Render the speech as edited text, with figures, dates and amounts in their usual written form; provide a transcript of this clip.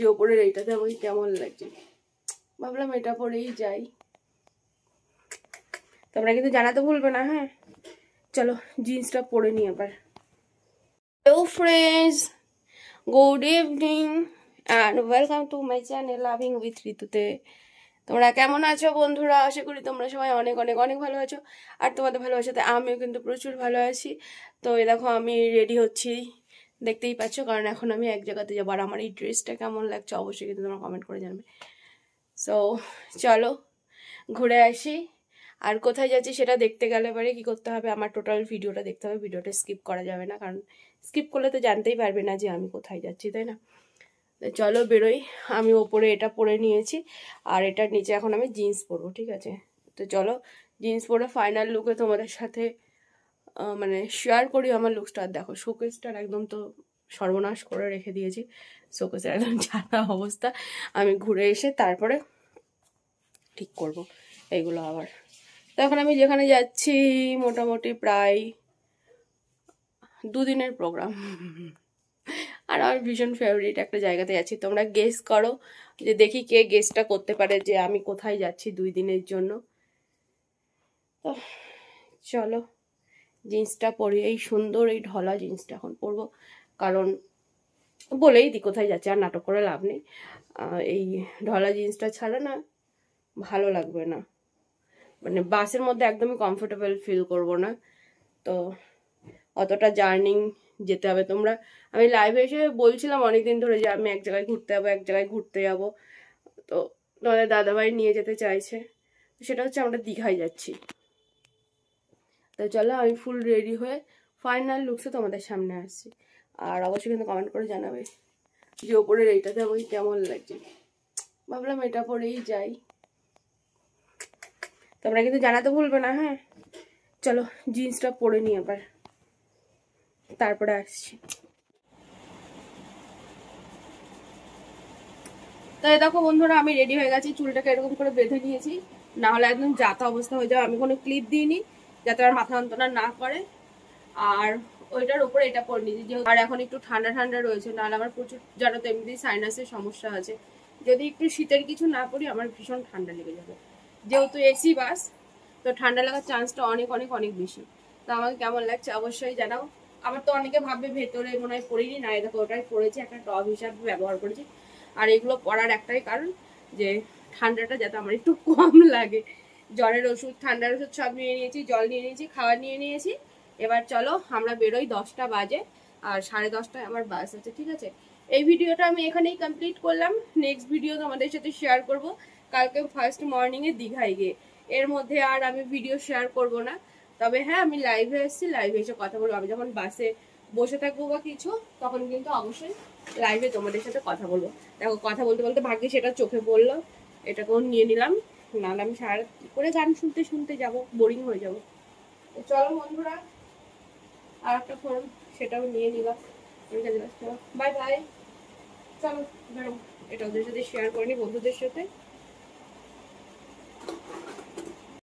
যে ওপরের এইটাতে আমাকে কেমন লাগছে, ভাবলাম এটা পরেই যাই। তোমরা কিন্তু জানাতে ভুলবে না। হ্যাঁ চলো জিন্সটা পরে নি এবার। Hello friends, good evening and welcome to my channel loving with ঋতুতে। তোমরা কেমন আছো বন্ধুরা? আশা করি তোমরা সবাই অনেক অনেক অনেক ভালো আছো, আর তোমাদের ভালোবাসাতে আমিও কিন্তু প্রচুর ভালো আছি। তো এই দেখো আমি রেডি হচ্ছি, দেখতেই পাচ্ছ, কারণ এখন আমি এক জায়গাতে যাবো। আর আমার এই ড্রেসটা কেমন লাগছে অবশ্যই কিন্তু তোমরা কমেন্ট করে জানবে। সো চলো ঘুরে আসি। আর কোথায় যাচ্ছি সেটা দেখতে গেলে পরে কী করতে হবে, আমার টোটাল ভিডিওটা দেখতে হবে। ভিডিওটা স্কিপ করা যাবে না, কারণ স্কিপ করলে তো জানতেই পারবে না যে আমি কোথায় যাচ্ছি, তাই না? চলো বেরোই। আমি ওপরে এটা পরে নিয়েছি, আর এটার নিচে এখন আমি জিন্স পরবো, ঠিক আছে? তো চলো জিন্স পরে ফাইনাল লুকে তোমাদের সাথে মানে শেয়ার করি আমার লুকসটা। আর দেখো শোকেসটার একদম তো সর্বনাশ করে রেখে দিয়েছি, শোকেসের একদম জানা অবস্থা। আমি ঘুরে এসে তারপরে ঠিক করব এইগুলো আবার। তো এখন আমি যেখানে যাচ্ছি মোটামুটি প্রায় 2 দিনের প্রোগ্রাম, আর আমার ভীষণ ফেভারিট একটা জায়গাতে যাচ্ছি। তোমরা গেস করো, যে দেখি কে গেসটা করতে পারে যে আমি কোথায় যাচ্ছি 2 দিনের জন্য। তো চলো জিন্সটা পরি, এই সুন্দর এই ঢলা জিন্সটা এখন পরবো, কারণ বলেই দি কোথায় যাচ্ছে, আর নাটক করে লাভ নেই। এই ঢলা জিন্সটা ছাড়া না ভালো লাগবে না, মানে বাসের মধ্যে একদমই কমফোর্টেবল ফিল করব না। তো অতটা জার্নি যেতে হবে। আমি লাইভে এসে বলছিলাম অনেকদিন ধরে যে আমি এক জায়গায় ঘুরতে যাবো, এক জায়গায় ঘুরতে যাবো। তো তোমাদের দাদাভাই নিয়ে যেতে চাইছে, সেটা হচ্ছে আমরা দীঘায় যাচ্ছি। তো চলো আমি ফুল রেডি হয়ে ফাইনাল লুকসে তোমাদের সামনে আসছি। আর অবশ্যই কিন্তু কমেন্ট করে জানাবে যে ওপরের এইটাতে আমাকে কেমন লাগছে, ভাবলাম এটা পরেই যাই। তোমরা কিন্তু জানাতে ভুলবে না। হ্যাঁ চলো জিন্সটা পরে নি এবার, তারপরে আসছি। তাই দেখো বন্ধুরা আমি রেডি হয়ে গেছি, চুলটাকে এরকম করে বেঁধে নিয়েছি, না হলে একদম যাতা অবস্থা হয়ে যাবে। আমি কোনো ক্লিপ দিইনি যাতে আর মাথা যন্ত্রণা না করে। আর ওইটার উপরে এটা পরে নিয়েছি যেহেতু, আর এখন একটু ঠান্ডা ঠান্ডা রয়েছে, নাহলে আমার প্রচুর জানো তো এমনি সাইনাসের সমস্যা আছে। যদি একটু শীতের কিছু না পরি আমার ভীষণ ঠান্ডা লেগে যাবে, যেহেতু এসি বাস, তো ঠান্ডা লাগার চান্সটা অনেক অনেক অনেক বেশি। তো আমাকে কেমন লাগছে অবশ্যই জানাও। আবার তো অনেকে ভাববে ভেতরে মনে হয় পরিনি, না দেখো ওটাই পরেছি, একটা টপ হিসাবে ব্যবহার করেছি। আর এগুলো পরার একটাই কারণ যে ঠান্ডাটা যাতে আমার একটু কম লাগে। জ্বরের ওষুধ, ঠান্ডার ওষুধ সব নিয়ে নিয়েছি, জল নিয়ে নিয়েছি, খাবার নিয়ে নিয়েছি। এবার চলো আমরা বেরোই, 10টা বাজে, আর 10:30টায় আমার বাস আছে, ঠিক আছে? এই ভিডিওটা আমি এখানেই কমপ্লিট করলাম। নেক্সট ভিডিও তোমাদের সাথে শেয়ার করব কালকে ফার্স্ট মর্নিংয়ে দীঘায় গিয়ে। এর মধ্যে আর আমি ভিডিও শেয়ার করব না, তবে হ্যাঁ আমি লাইভে এসেছি, লাইভে এসে কথা বলবো। আমি যখন বাসে বসে থাকবো বা কিছু, তখন কিন্তু অবশ্যই লাইভে তোমাদের সাথে কথা বলবো। দেখো কথা বলতে বলতে ভাগ্যে সেটা চোখে পড়লো, এটাকেও নিয়ে নিলাম, নাহলে আমি সারা কি করে গান শুনতে শুনতে যাবো, বোরিং হয়ে যাবো। চলো বন্ধুরা, আর একটা ফোন সেটাও নিয়ে নিলাম। বাই বাই, চলো বেরো। এটা ওদের সাথে শেয়ার করিনি বন্ধুদের সাথে।